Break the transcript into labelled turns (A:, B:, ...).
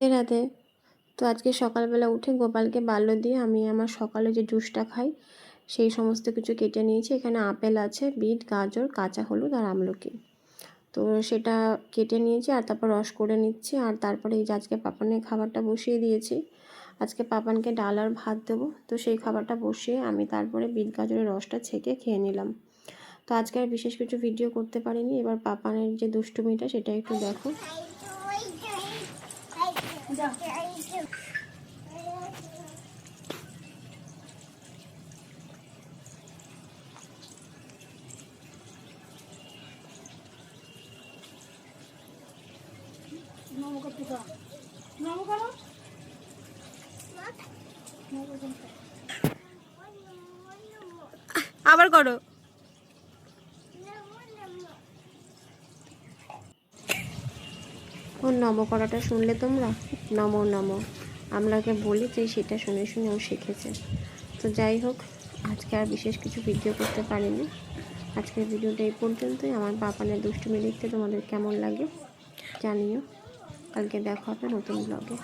A: এর রাতে তো আজকে সকালবেলা উঠে গোপালকে বাল্য দিয়ে আমি আমার সকালে যে জুসটা খাই সেই সমস্ত কিছু কেটে নিয়েছি। এখানে আপেল আছে, বিট, গাজর, কাঁচা হলুদ আর আমলকি। তো সেটা কেটে নিয়েছি আর তারপর রস করে নিচ্ছি। আর তারপরে এই যে আজকে পাপানের খাবারটা বসিয়ে দিয়েছি। আজকে পাপানকে ডাল আর ভাত দেবো, তো সেই খাবারটা বসিয়ে আমি তারপরে বিট গাজরের রসটা ছেঁকে খেয়ে নিলাম। তো আজকে আর বিশেষ কিছু ভিডিও করতে পারিনি। এবার পাপানের যে দুষ্টুমিটা সেটা একটু দেখো। আবার করো। ওর নম করাটা শুনলে তোমরা? নমো নমো আমরাকে বলি যে সেটা শুনে শুনে ও শিখেছে। তো যাই হোক, আজকে আর বিশেষ কিছু ভিডিও করতে পারিনি। আজকের ভিডিওটা এই পর্যন্তই। আমার পাপানের দুষ্টুমি দেখতে তোমাদের কেমন লাগে জানিও। কালকে দেখা হবে নতুন ব্লগে।